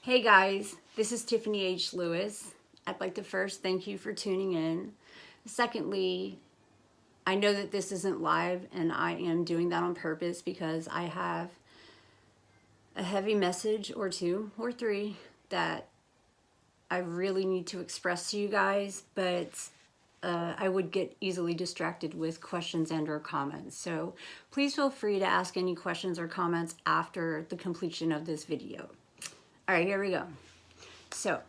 Hey guys, this is Tiffany H. Lewis. I'd like to first thank you for tuning in. Secondly, I know that this isn't live and I am doing that on purpose because I have a heavy message or two or three that I really need to express to you guys, but I would get easily distracted with questions and or comments. So please feel free to ask any questions or comments after the completion of this video. All right, here we go. So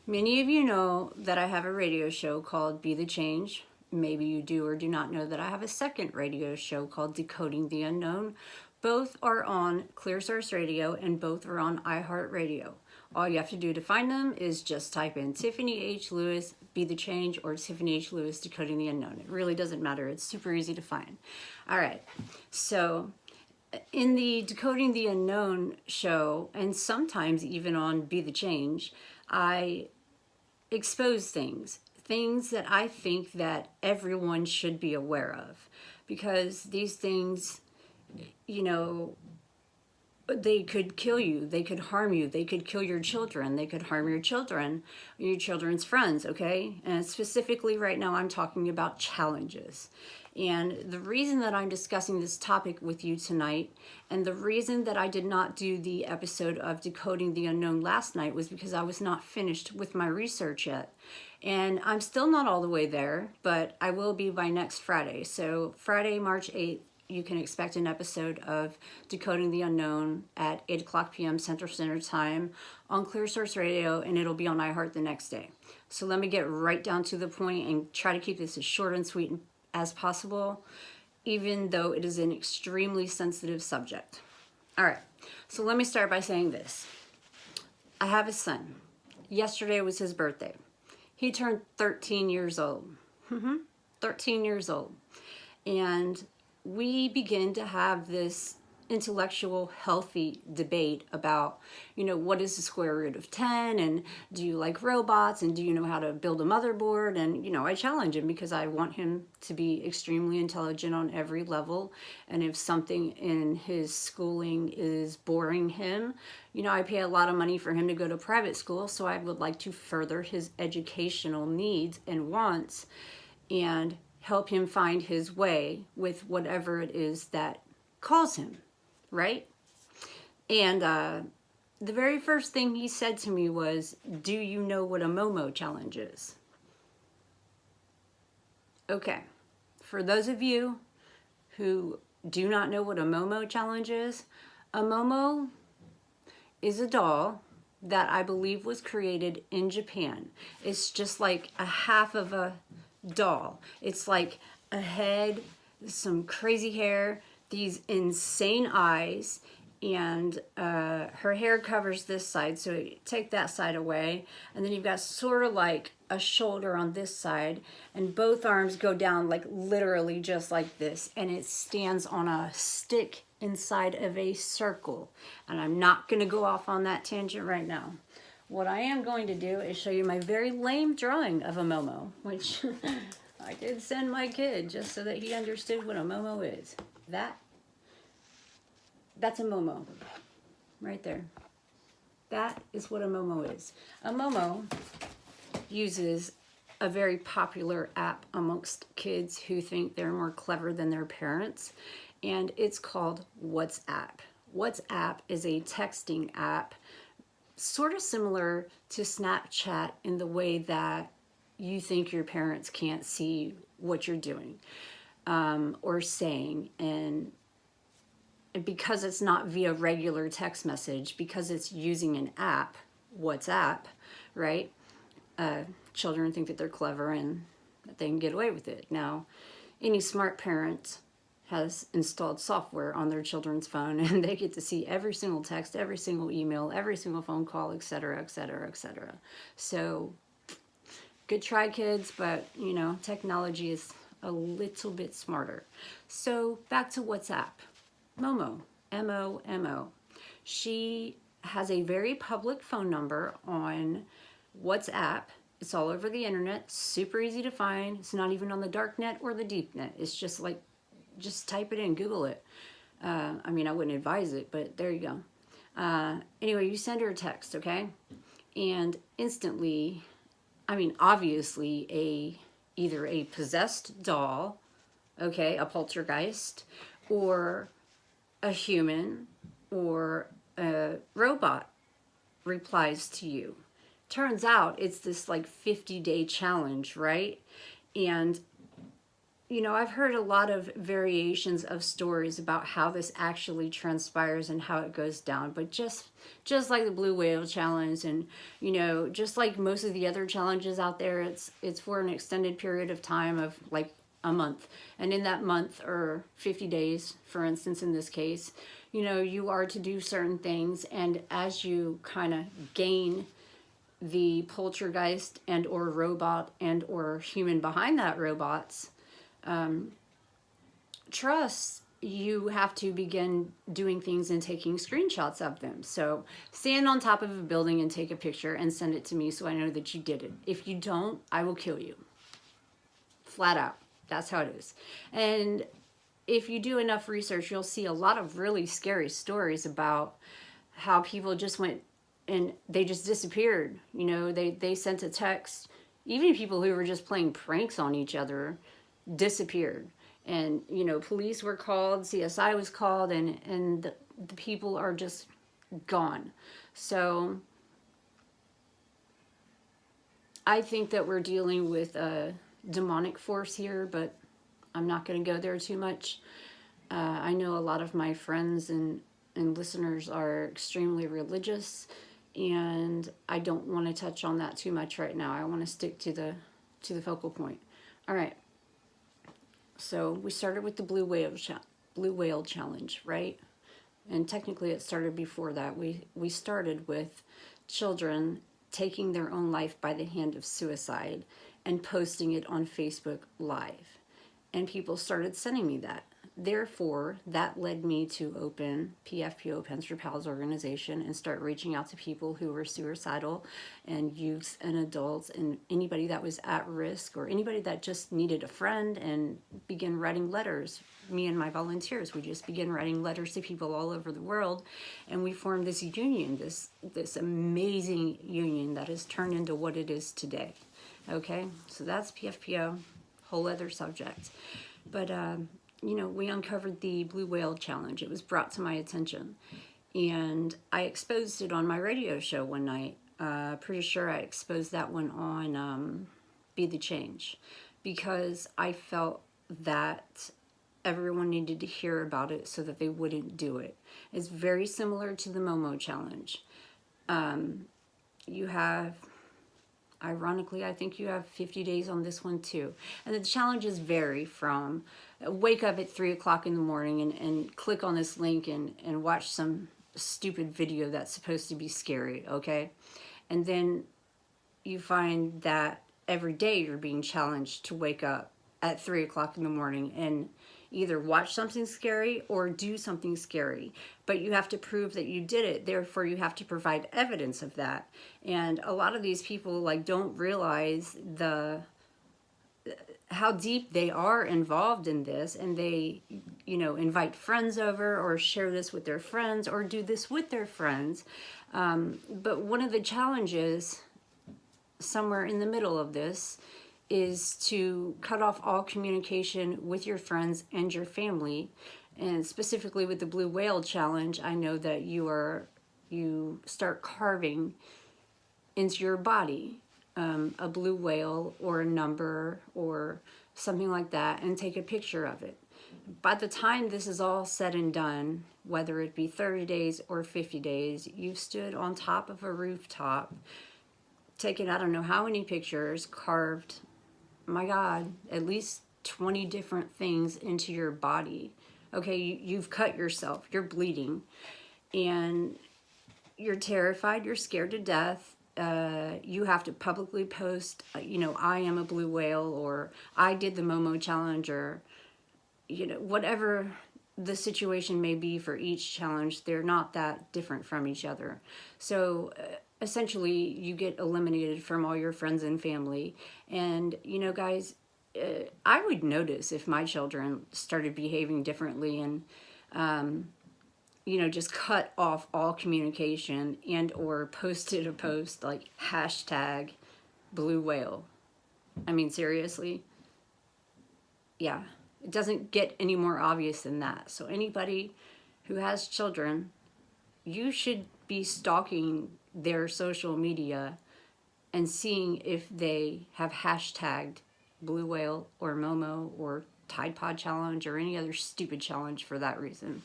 many of you know that I have a radio show called Be the Change. Maybe you do or do not know that I have a second radio show called Decoding the Unknown. Both are on Clear Source Radio and both are on iHeartRadio. All you have to do to find them is just type in Tiffany H. Lewis, Be the Change, or Tiffany H. Lewis, Decoding the Unknown. It really doesn't matter. It's super easy to find. All right. So in the Decoding the Unknown show, and sometimes even on Be the Change, I expose things that I think that everyone should be aware of, because these things, you know, they could kill you, they could harm you, they could kill your children, they could harm your children, your children's friends, okay? And specifically right now I'm talking about challenges. And the reason that I'm discussing this topic with you tonight, and the reason that I did not do the episode of Decoding the Unknown last night, was because I was not finished with my research yet. And I'm still not all the way there, but I will be by next Friday. So Friday, March 8th, you can expect an episode of Decoding the Unknown at 8 o'clock p.m. Central Standard Time on Clear Source Radio, and it'll be on iHeart the next day. So let me get right down to the point and try to keep this as short and sweet as possible, even though it is an extremely sensitive subject. All right, so let me start by saying this. I have a son. Yesterday was his birthday. He turned 13 years old. 13 years old. And we begin to have this intellectual, healthy debate about, you know, what is the square root of 10, and do you like robots, and do you know how to build a motherboard? And, you know, I challenge him because I want him to be extremely intelligent on every level. And if something in his schooling is boring him, you know, I pay a lot of money for him to go to private school, so I would like to further his educational needs and wants and help him find his way with whatever it is that calls him, right? And the very first thing he said to me was, do you know what a Momo challenge is? Okay, for those of you who do not know what a Momo challenge is, a Momo is a doll that I believe was created in Japan. It's just like a half of a doll. It's like a head, some crazy hair, these insane eyes, and her hair covers this side, so take that side away, and then you've got sort of like a shoulder on this side, and both arms go down like literally just like this, and it stands on a stick inside of a circle. And I'm not going to go off on that tangent right now. What I am going to do is show you my very lame drawing of a Momo, which I did send my kid just so that he understood what a Momo is. That's a Momo right there. That is what a Momo is. A Momo uses a very popular app amongst kids who think they're more clever than their parents, and it's called WhatsApp. WhatsApp is a texting app sort of similar to Snapchat in the way that you think your parents can't see what you're doing or saying. And because it's not via regular text message, because it's using an app, WhatsApp, right? Children think that they're clever and that they can get away with it. Now, any smart parent has installed software on their children's phone, and they get to see every single text, every single email, every single phone call, etc., etc., etc. So, good try, kids, but, you know, technology is a little bit smarter. So, back to WhatsApp. Momo, M-O-M-O. She has a very public phone number on WhatsApp. It's all over the internet, super easy to find. It's not even on the dark net or the deep net. It's just like, just type it in, Google it. I mean, I wouldn't advise it, but there you go. Anyway, you send her a text, okay? And instantly, I mean, obviously, either a possessed doll, okay, a poltergeist, or a human, or a robot replies to you. Turns out it's this like 50-day challenge, right? And you know, I've heard a lot of variations of stories about how this actually transpires and how it goes down, but just like the blue whale challenge, and you know, just like most of the other challenges out there, it's for an extended period of time of like a month. And in that month, or 50 days for instance in this case, you know, you are to do certain things, and as you kind of gain the poltergeist and or robot and or human behind that robot's trust, you have to begin doing things and taking screenshots of them. So stand on top of a building and take a picture and send it to me so I know that you did it. If you don't, I will kill you. Flat out. That's how it is. And if you do enough research, you'll see a lot of really scary stories about how people just went and they just disappeared. You know, they sent a text. Even people who were just playing pranks on each other disappeared. And, you know, police were called, CSI was called, and the people are just gone. So I think that we're dealing with a demonic force here, but I'm not going to go there too much. I know a lot of my friends and listeners are extremely religious, and I don't want to touch on that too much right now. I want to stick to the focal point. All right. So we started with the blue whale challenge, right? And technically it started before that. We started with children taking their own life by the hand of suicide and posting it on Facebook Live. And people started sending me that. Therefore, that led me to open PFPO, Pens for Pals organization, and start reaching out to people who were suicidal, and youths and adults and anybody that was at risk or anybody that just needed a friend, and begin writing letters. Me and my volunteers, we just began writing letters to people all over the world, and we formed this union, this amazing union that has turned into what it is today. Okay, so that's PFPO, whole other subject. But you know, we uncovered the blue whale challenge. It was brought to my attention, and I exposed it on my radio show one night. Pretty sure I exposed that one on Be the Change, because I felt that everyone needed to hear about it so that they wouldn't do it. It's very similar to the Momo challenge. You have, ironically, I think you have 50 days on this one too. And the challenges vary from wake up at 3 o'clock in the morning and click on this link and watch some stupid video that's supposed to be scary, okay? And then you find that every day you're being challenged to wake up at 3 o'clock in the morning and either watch something scary or do something scary. But you have to prove that you did it. Therefore, you have to provide evidence of that. And a lot of these people like don't realize how deep they are involved in this, and they, you know, invite friends over or share this with their friends or do this with their friends. But one of the challenges somewhere in the middle of this is to cut off all communication with your friends and your family. And specifically with the blue whale challenge, I know that you start carving into your body a blue whale or a number or something like that, and take a picture of it. By the time this is all said and done, whether it be 30 days or 50 days, you've stood on top of a rooftop, taken I don't know how many pictures, carved, my God, at least 20 different things into your body. Okay, you've cut yourself, you're bleeding, and you're terrified, you're scared to death. You have to publicly post, you know, I am a blue whale, or I did the Momo challenge, or, you know, whatever the situation may be for each challenge. They're not that different from each other. So essentially you get eliminated from all your friends and family. And, you know, guys, I would notice if my children started behaving differently, and just cut off all communication and or posted a post like hashtag blue whale. I mean, seriously? Yeah, it doesn't get any more obvious than that. So anybody who has children, you should be stalking their social media and seeing if they have hashtagged blue whale or Momo or Tide Pod challenge or any other stupid challenge for that reason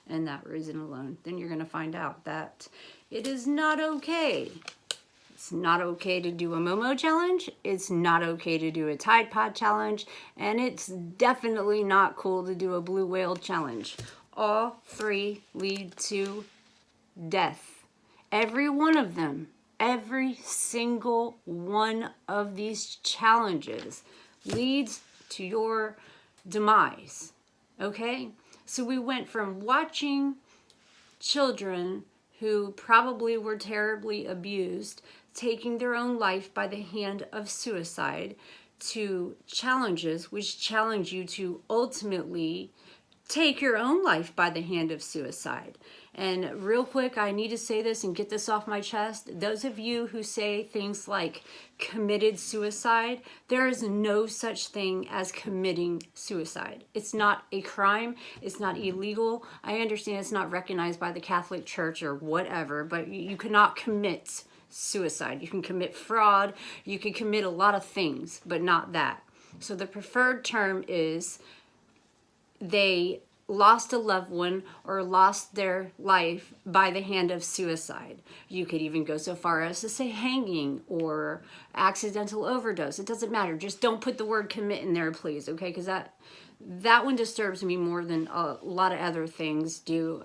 and that reason alone. Then you're going to find out that it is not okay. It's not okay to do a Momo challenge. It's not okay to do a Tide Pod challenge. And it's definitely not cool to do a blue whale challenge. All three lead to death. Every one of them. Every single one of these challenges leads to your demise. Okay? So we went from watching children who probably were terribly abused taking their own life by the hand of suicide to challenges which challenge you to ultimately take your own life by the hand of suicide. And real quick, I need to say this and get this off my chest. Those of you who say things like committed suicide, there is no such thing as committing suicide. It's not a crime. It's not illegal. I understand it's not recognized by the Catholic Church or whatever, but you cannot commit suicide. You can commit fraud. You can commit a lot of things, but not that. So the preferred term is they lost a loved one or lost their life by the hand of suicide. You could even go so far as to say hanging or accidental overdose. It doesn't matter. Just don't put the word commit in there, please, okay? Because that one disturbs me more than a lot of other things do,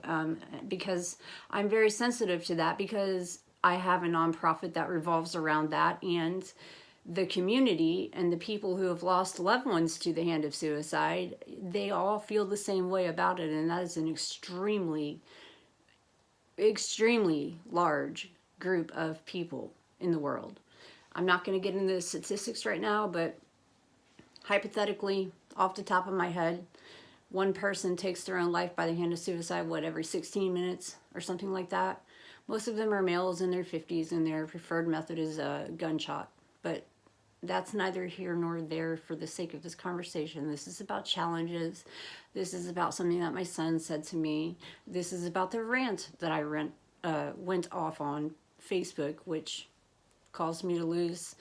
because I'm very sensitive to that, because I have a nonprofit that revolves around that, and the community and the people who have lost loved ones to the hand of suicide, they all feel the same way about it. And that is an extremely, extremely large group of people in the world. I'm not going to get into the statistics right now, but hypothetically, off the top of my head, one person takes their own life by the hand of suicide, every 16 minutes or something like that. Most of them are males in their 50s, and their preferred method is a gunshot. But that's neither here nor there for the sake of this conversation. This is about challenges. This is about something that my son said to me. This is about the rant that I went off on Facebook, which caused me to lose,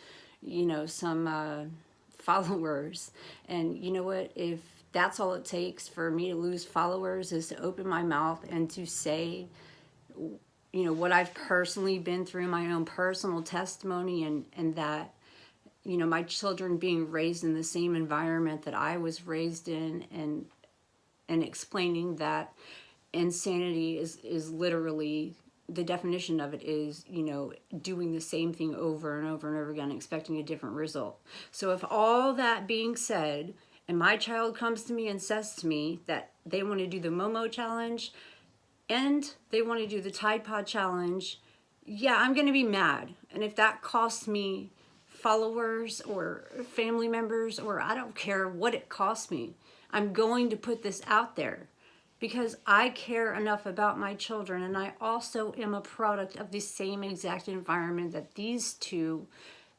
some followers. And you know what? If that's all it takes for me to lose followers is to open my mouth and to say, what I've personally been through, my own personal testimony, and that, my children being raised in the same environment that I was raised in, and explaining that insanity is literally, the definition of it is, doing the same thing over and over and over again, expecting a different result. So if all that being said, and my child comes to me and says to me that they want to do the Momo challenge and they want to do the Tide Pod challenge, yeah, I'm going to be mad. And if that costs me followers or family members, or I don't care what it costs me, I'm going to put this out there because I care enough about my children, and I also am a product of the same exact environment that these two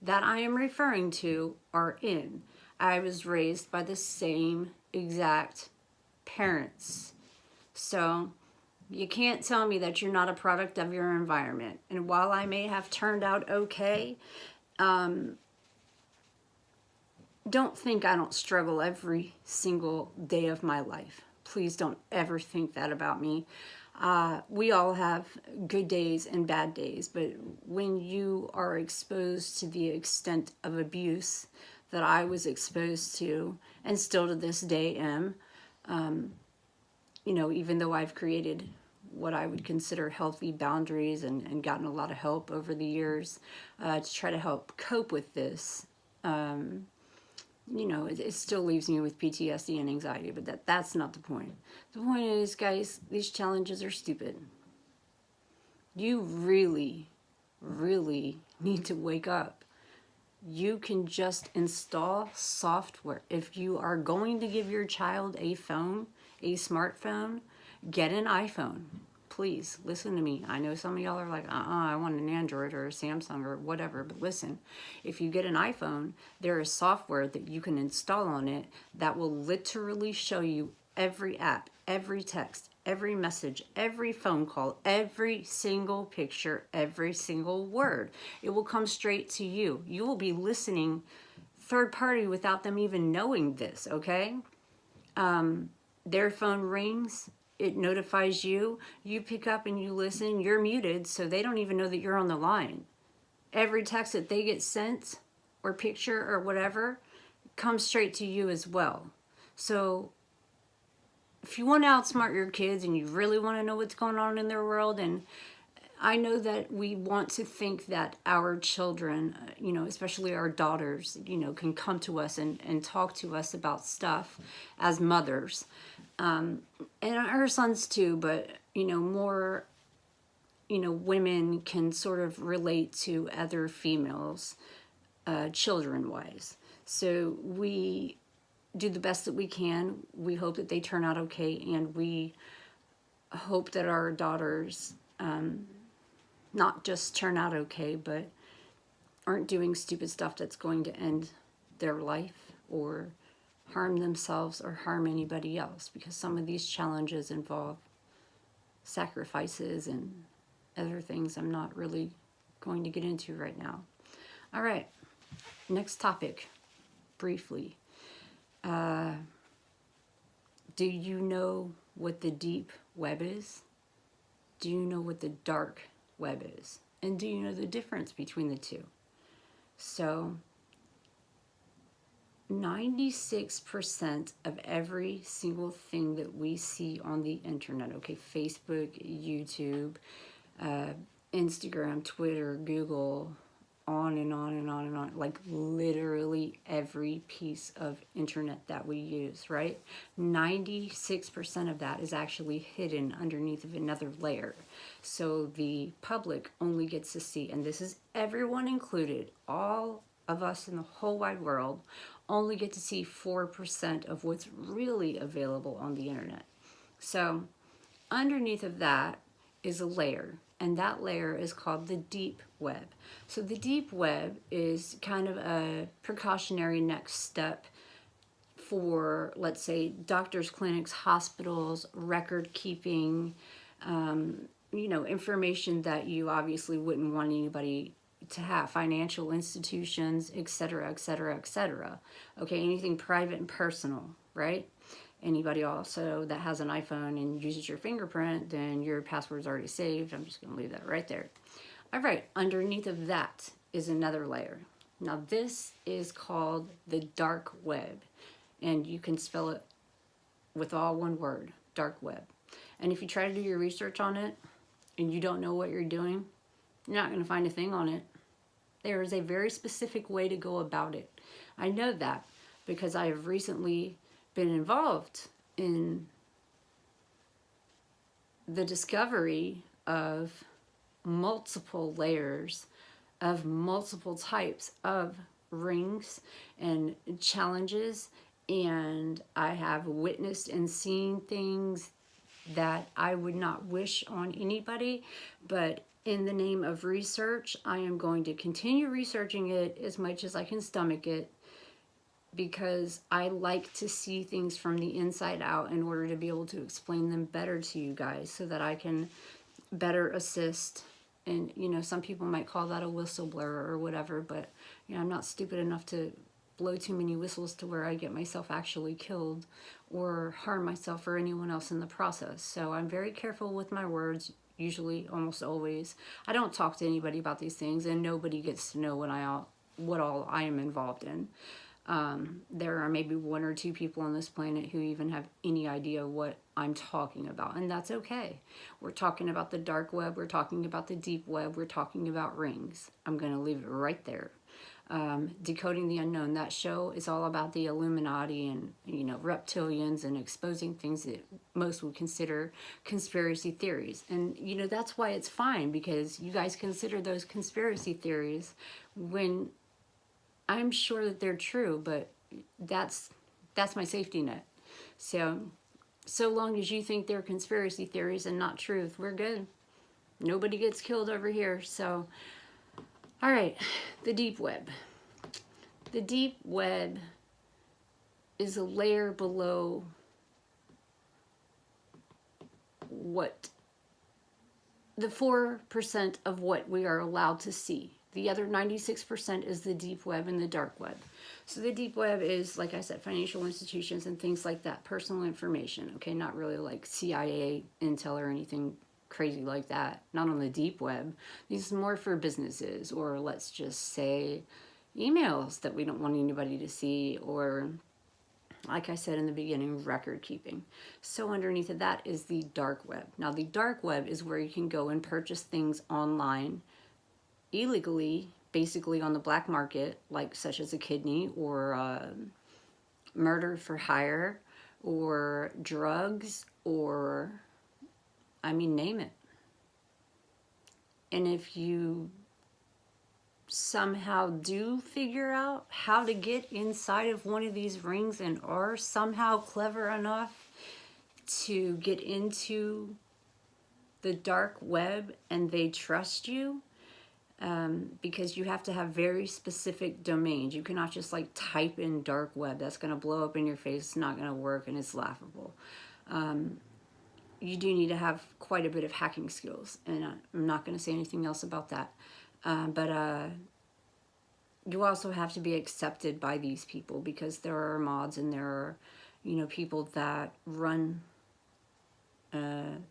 that I am referring to are in. I was raised by the same exact parents. So you can't tell me that you're not a product of your environment. And while I may have turned out okay, don't think I don't struggle every single day of my life. Please don't ever think that about me. We all have good days and bad days, but when you are exposed to the extent of abuse that I was exposed to, and still to this day am, even though I've created what I would consider healthy boundaries and gotten a lot of help over the years to try to help cope with this, it still leaves me with PTSD and anxiety, but that's not the point. The point is, guys, these challenges are stupid. You really, really need to wake up. You can just install software. If you are going to give your child a phone, a smartphone, get an iPhone. please listen to me. I know some of y'all are like, I want an Android or a Samsung or whatever, but listen, if you get an iPhone, there is software that you can install on it that will literally show you every app, every text, every message, every phone call, every single picture, every single word. It will come straight to you. You will be listening third party without them even knowing this, okay? Their phone rings, it notifies you, you pick up and you listen, you're muted, so they don't even know that you're on the line. Every text that they get sent or picture or whatever comes straight to you as well. So if you want to outsmart your kids and you really want to know what's going on in their world, and I know that we want to think that our children, especially our daughters, can come to us and talk to us about stuff as mothers. And our sons too, but, more, women can sort of relate to other females, children-wise. So we do the best that we can. We hope that they turn out okay, and we hope that our daughters not just turn out okay, but aren't doing stupid stuff that's going to end their life or harm themselves or harm anybody else, because some of these challenges involve sacrifices and other things I'm not really going to get into right now. All right, next topic, briefly. Do you know what the deep web is? Do you know what the dark web is? And do you know the difference between the two? So 96% of every single thing that we see on the internet, okay, Facebook, YouTube, Instagram, Twitter, Google, on and on and on and on, like literally every piece of internet that we use, right? 96% of that is actually hidden underneath of another layer. So the public only gets to see, and this is everyone included, all of us in the whole wide world only get to see 4% of what's really available on the internet. So underneath of that is a layer, and that layer is called the deep web. So the deep web is kind of a precautionary next step for, let's say, doctors, clinics, hospitals, record keeping, information that you obviously wouldn't want anybody to have, financial institutions, etc., etc., etc. Okay, anything private and personal, right? Anybody also that has an iPhone and uses your fingerprint, then your password's already saved. I'm just going to leave that right there. All right, underneath of that is another layer. Now this is called the dark web, and you can spell it with all one word, dark web. And if you try to do your research on it and you don't know what you're doing, you're not going to find a thing on it. There is a very specific way to go about it. I know that because I have recently been involved in the discovery of multiple layers of multiple types of rings and challenges, and I have witnessed and seen things that I would not wish on anybody, but in the name of research, I am going to continue researching it as much as I can stomach it, because I like to see things from the inside out in order to be able to explain them better to you guys so that I can better assist. And, some people might call that a whistleblower or whatever, but, I'm not stupid enough to blow too many whistles to where I get myself actually killed or harm myself or anyone else in the process. So I'm very careful with my words, usually, almost always. I don't talk to anybody about these things, and nobody gets to know what all I am involved in. There are maybe one or two people on this planet who even have any idea what I'm talking about, and that's okay. We're talking about the dark web, we're talking about the deep web, we're talking about rings. I'm going to leave it right there. Decoding the Unknown, that show is all about the Illuminati and, reptilians and exposing things that most would consider conspiracy theories. And, that's why it's fine, because you guys consider those conspiracy theories when I'm sure that they're true, but that's my safety net. So So long as you think they're conspiracy theories and not truth, we're good. Nobody gets killed over here. So, all right, the deep web. The deep web is a layer below what the 4% of what we are allowed to see. The other 96% is the deep web and the dark web. So the deep web is, like I said, financial institutions and things like that, personal information, okay? Not really like CIA intel or anything crazy like that. Not on the deep web. These are more for businesses, or let's just say emails that we don't want anybody to see, or like I said in the beginning, record keeping. So underneath of that is the dark web. Now the dark web is where you can go and purchase things online illegally, basically on the black market, like such as a kidney, or murder for hire, or drugs, or I mean, name it. And if you somehow do figure out how to get inside of one of these rings and are somehow clever enough to get into the dark web and they trust you, because you have to have very specific domains. You cannot just like type in dark web. That's going to blow up in your face. It's not going to work and it's laughable. You do need to have quite a bit of hacking skills, and I'm not going to say anything else about that. But you also have to be accepted by these people, because there are mods and there are, you know, people that run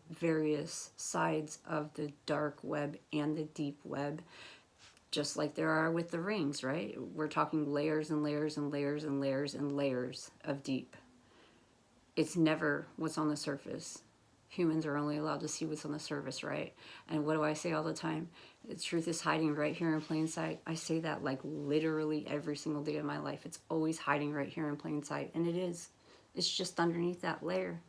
various sides of the dark web and the deep web, just like there are with the rings, right? We're talking layers and layers and layers and layers and layers of deep. It's never what's on the surface. Humans are only allowed to see what's on the surface, right? And what do I say all the time? The truth is hiding right here in plain sight. I say that like literally every single day of my life. It's always hiding right here in plain sight. And it is. It's just underneath that layer.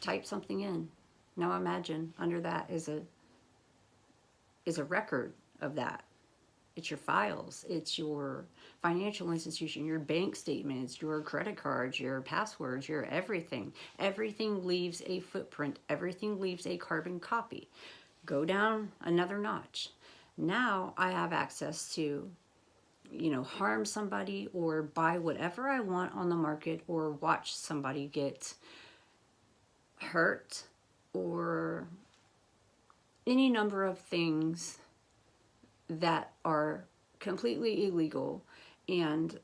Type something in. Now imagine under that is a record of that. It's your files. It's your financial institution, your bank statements, your credit cards, your passwords, your everything. Everything leaves a footprint. Everything leaves a carbon copy. Go down another notch. Now I have access to, you know, harm somebody or buy whatever I want on the market, or watch somebody get hurt, or any number of things that are completely illegal. And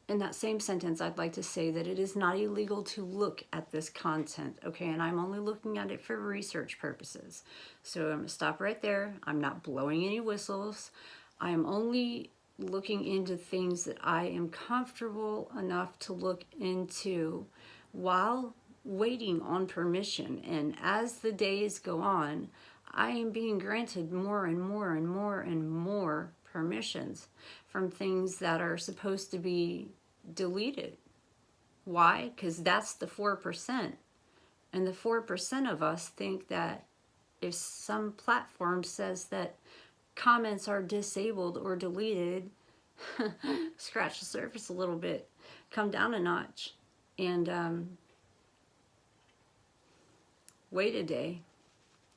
in that same sentence, I'd like to say that it is not illegal to look at this content, okay? And I'm only looking at it for research purposes. So I'm going to stop right there. I'm not blowing any whistles. I am only looking into things that I am comfortable enough to look into while waiting on permission. And as the days go on, I am being granted more and more and more and more permissions from things that are supposed to be deleted. Why? Because that's the 4%. And the 4% of us think that if some platform says that comments are disabled or deleted, scratch the surface a little bit, come down a notch, and wait a day,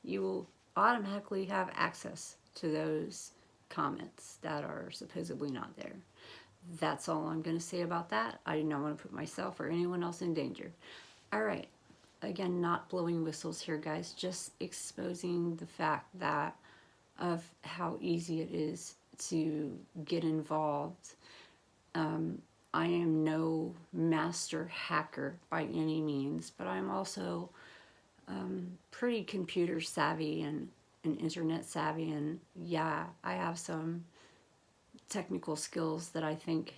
you will automatically have access to those comments that are supposedly not there. That's all I'm going to say about that. I do not want to put myself or anyone else in danger. All right. Again, not blowing whistles here, guys. Just exposing the fact that of how easy it is to get involved. I am no master hacker by any means, but I'm also pretty computer savvy and internet savvy, and yeah, I have some technical skills that I think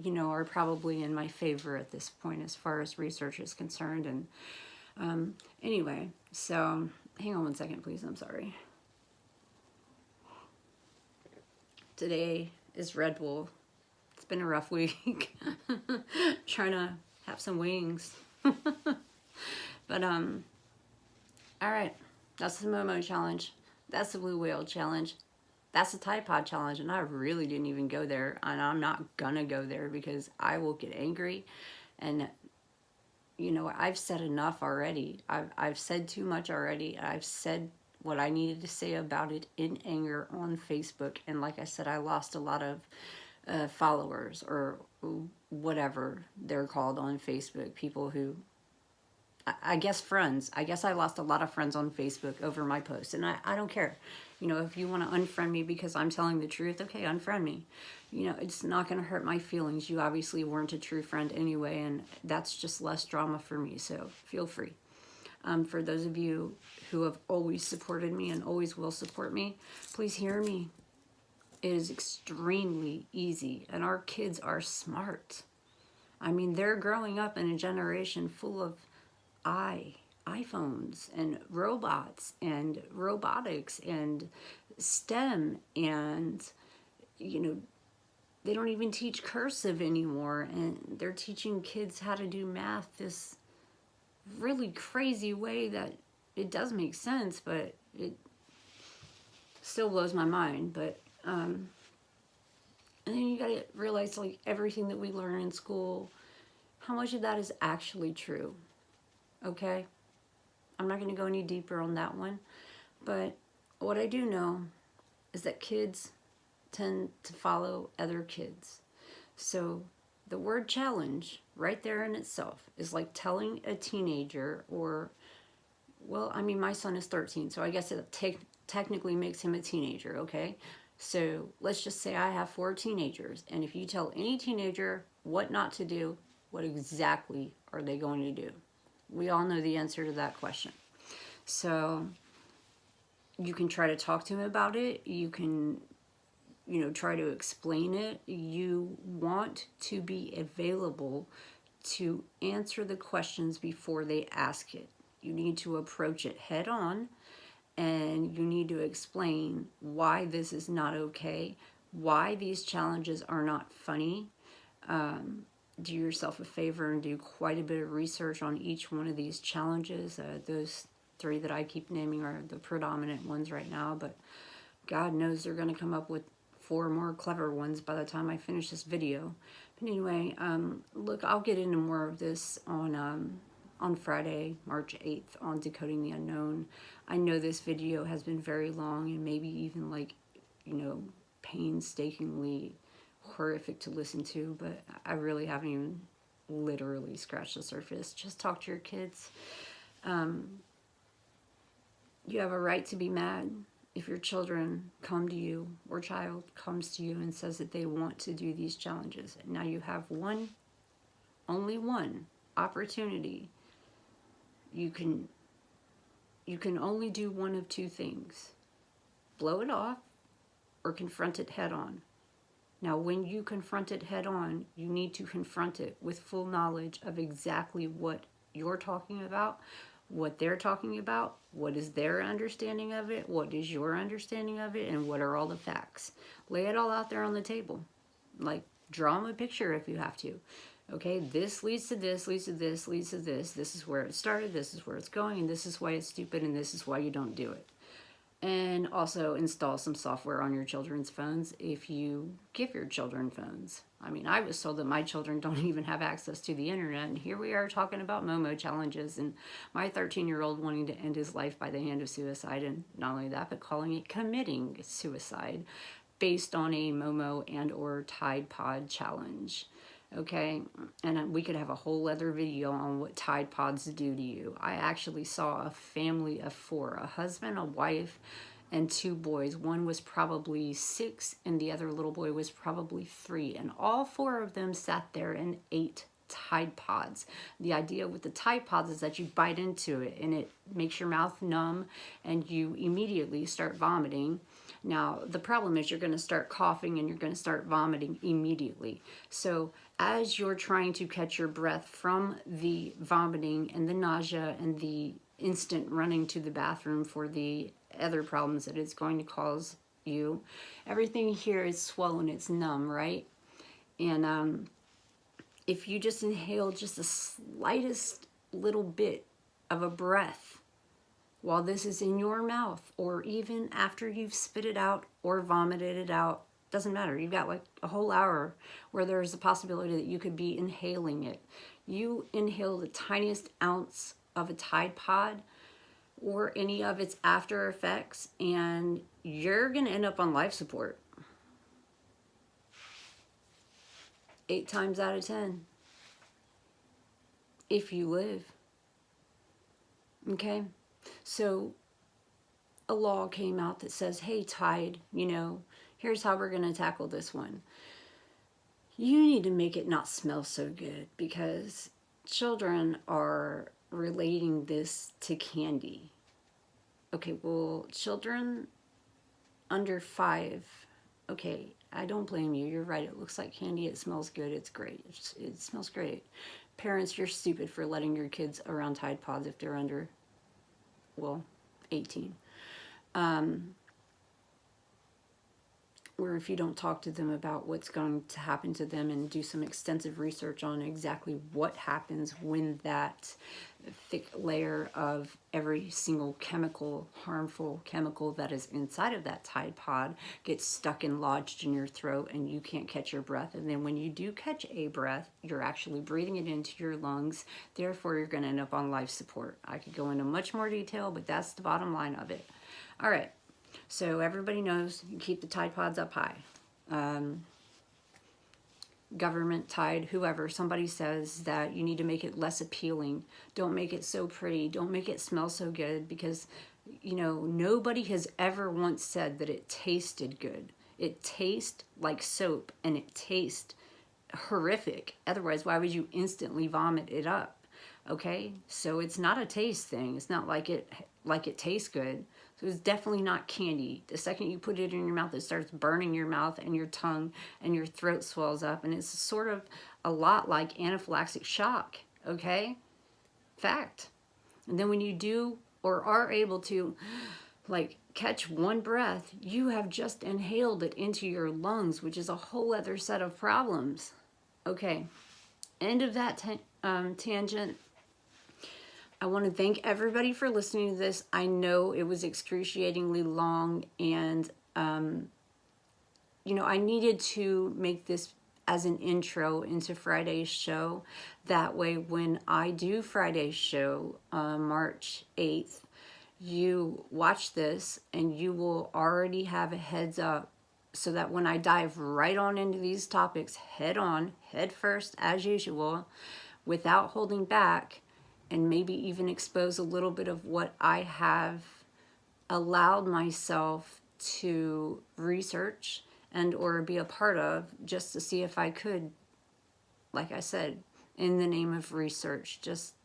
you know, are probably in my favor at this point as far as research is concerned. And anyway, so hang on one second, please. I'm sorry. Today is Red Bull. It's been a rough week. Trying to have some wings. But all right, that's the Momo challenge. That's the Blue Whale challenge. That's the Tide Pod challenge, and I really didn't even go there, and I'm not gonna go there because I will get angry And, you know, I've said enough already. I've said too much already. I've said what I needed to say about it in anger on Facebook. And like I said, I lost a lot of followers, or whatever they're called on Facebook. People who, I guess friends. I guess I lost a lot of friends on Facebook over my posts. And I don't care. You know, if you want to unfriend me because I'm telling the truth, okay, unfriend me. You know, it's not going to hurt my feelings. You obviously weren't a true friend anyway, and that's just less drama for me. So feel free. For those of you who have always supported me and always will support me, please hear me. It is extremely easy, and our kids are smart. I mean, they're growing up in a generation full of iPhones and robots and robotics and STEM, and, you know, they don't even teach cursive anymore, and they're teaching kids how to do math this really crazy way that it does make sense, but it still blows my mind. But and then you gotta realize, like, everything that we learn in school, how much of that is actually true. Okay, I'm not going to go any deeper on that one, but what I do know is that kids tend to follow other kids. So the word challenge right there in itself is like telling a teenager, or, well, I mean, my son is 13, so I guess it technically makes him a teenager, okay? So let's just say I have 4 teenagers, and if you tell any teenager what not to do, what exactly are they going to do? We all know the answer to that question. So you can try to talk to him about it. You can, you know, try to explain it. You want to be available to answer the questions before they ask it. You need to approach it head on, and you need to explain why this is not okay, why these challenges are not funny. Do yourself a favor and do quite a bit of research on each one of these challenges. Those 3 that I keep naming are the predominant ones right now, but God knows they're going to come up with 4 more clever ones by the time I finish this video. But anyway, look, I'll get into more of this on Friday, March 8th, on Decoding the Unknown. I know this video has been very long and maybe even, like, you know, painstakingly horrific to listen to, but I really haven't even literally scratched the surface. Just talk to your kids. You have a right to be mad if your children come to you, or child comes to you and says that they want to do these challenges. Now you have only one opportunity. You can only do one of 2 things: blow it off or confront it head on. Now, when you confront it head on, you need to confront it with full knowledge of exactly what you're talking about, what they're talking about, what is their understanding of it, what is your understanding of it, and what are all the facts. Lay it all out there on the table. Like, draw them a picture if you have to. Okay, this leads to this, leads to this, leads to this. This is where it started, this is where it's going, and this is why it's stupid, and this is why you don't do it. And also install some software on your children's phones if you give your children phones. I mean, I was told that my children don't even have access to the internet, and here we are talking about memo challenges, and my 13-year-old wanting to end his life by the hand of suicide, and not only that, but calling it committing suicide based on a Momo and or Tide Pod challenge. Okay, and we could have a whole other video on what Tide Pods do to you. I actually saw a family of 4, a husband, a wife, and 2 boys. One was probably 6, and the other little boy was probably 3. And all 4 of them sat there and ate Tide Pods. The idea with the Tide Pods is that you bite into it, and it makes your mouth numb, and you immediately start vomiting. Now, the problem is you're going to start coughing and you're going to start vomiting immediately. So as you're trying to catch your breath from the vomiting and the nausea and the instant running to the bathroom for the other problems that it's going to cause you, everything here is swollen, it's numb, right? And if you just inhale just the slightest little bit of a breath while this is in your mouth, or even after you've spit it out or vomited it out, doesn't matter. You've got like a whole hour where there's a possibility that you could be inhaling it. You inhale the tiniest ounce of a Tide Pod or any of its after effects, and you're going to end up on life support. 8 times out of 10. If you live. Okay? So a law came out that says, hey, Tide, you know, here's how we're going to tackle this one. You need to make it not smell so good, because children are relating this to candy. Okay, well, children under 5, okay, I don't blame you. You're right. It looks like candy. It smells good. It's great. It smells great. Parents, you're stupid for letting your kids around Tide Pods if they're under, well, 18. Or if you don't talk to them about what's going to happen to them and do some extensive research on exactly what happens when that thick layer of every single chemical, harmful chemical that is inside of that Tide Pod gets stuck and lodged in your throat and you can't catch your breath. And then when you do catch a breath, you're actually breathing it into your lungs. Therefore, you're going to end up on life support. I could go into much more detail, but that's the bottom line of it. All right. So everybody knows you keep the Tide Pods up high. Government, Tide, whoever, somebody says that you need to make it less appealing. Don't make it so pretty. Don't make it smell so good, because, you know, nobody has ever once said that it tasted good. It tastes like soap and it tastes horrific. Otherwise, why would you instantly vomit it up? Okay, so it's not a taste thing. It's not like it tastes good. So it's definitely not candy. The second you put it in your mouth, it starts burning your mouth and your tongue, and your throat swells up. And it's sort of a lot like anaphylactic shock, okay? Fact. And then when you do or are able to, like, catch one breath, you have just inhaled it into your lungs, which is a whole other set of problems. Okay, end of that tangent. I want to thank everybody for listening to this. I know it was excruciatingly long, and, you know, I needed to make this as an intro into Friday's show. That way, when I do Friday's show, March 8th, you watch this and you will already have a heads up, so that when I dive right on into these topics head on, head first, as usual, without holding back, and maybe even expose a little bit of what I have allowed myself to research and or be a part of, just to see if I could, like I said, in the name of research, just,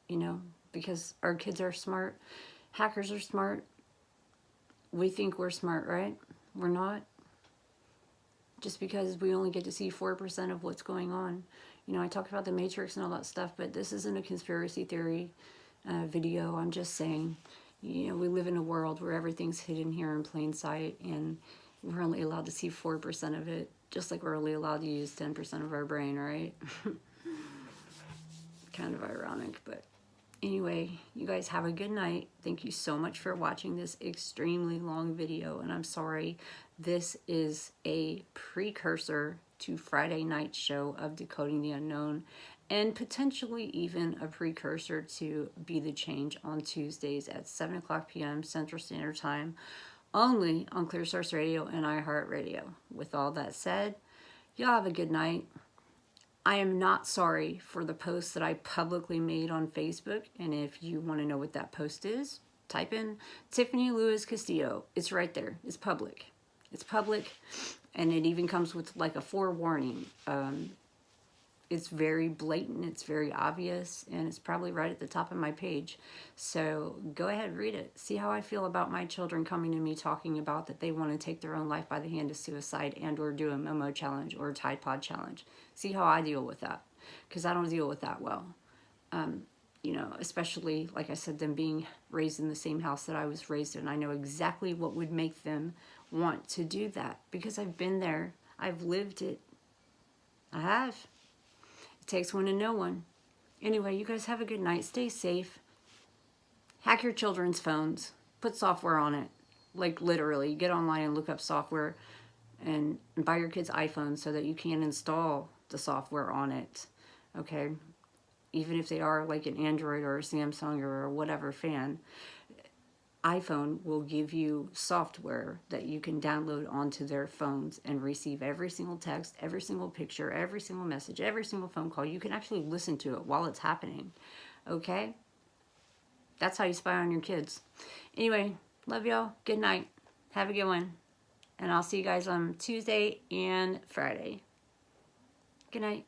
you know, because our kids are smart, hackers are smart, we think we're smart, right? We're not. Just because we only get to see 4% of what's going on. You know, I talked about the Matrix and all that stuff, but this isn't a conspiracy theory video. I'm just saying, you know, we live in a world where everything's hidden here in plain sight, and we're only allowed to see 4% of it, just like we're only allowed to use 10% of our brain, right? Kind of ironic, but anyway, you guys have a good night. Thank you so much for watching this extremely long video, and I'm sorry, this is a precursor to Friday night's show of Decoding the Unknown, and potentially even a precursor to Be the Change on Tuesdays at 7 o'clock p.m. Central Standard Time, only on Clear Source Radio and iHeartRadio. With all that said, y'all have a good night. I am not sorry for the post that I publicly made on Facebook, and if you want to know what that post is, type in Tiffany Lewis Castillo. It's right there. It's public. It's public, and it even comes with like a forewarning. It's very blatant, it's very obvious, and it's probably right at the top of my page. So go ahead, read it. See how I feel about my children coming to me talking about that they want to take their own life by the hand of suicide and or do a memo challenge or a Tide Pod challenge. See how I deal with that, because I don't deal with that well. You know, especially, like I said, them being raised in the same house that I was raised in. I know exactly what would make them want to do that, because I've been there. I've lived it. I have. It takes one to know one. Anyway, you guys have a good night. Stay safe. Hack your children's phones. Put software on it. Like literally, get online and look up software and buy your kids iPhones so that you can install the software on it. okay? Even if they are like an Android or a Samsung or whatever fan, iPhone will give you software that you can download onto their phones and receive every single text, every single picture, every single message, every single phone call. You can actually listen to it while it's happening, okay? That's how you spy on your kids. Anyway, love y'all. Good night. Have a good one. And I'll see you guys on Tuesday and Friday. Good night.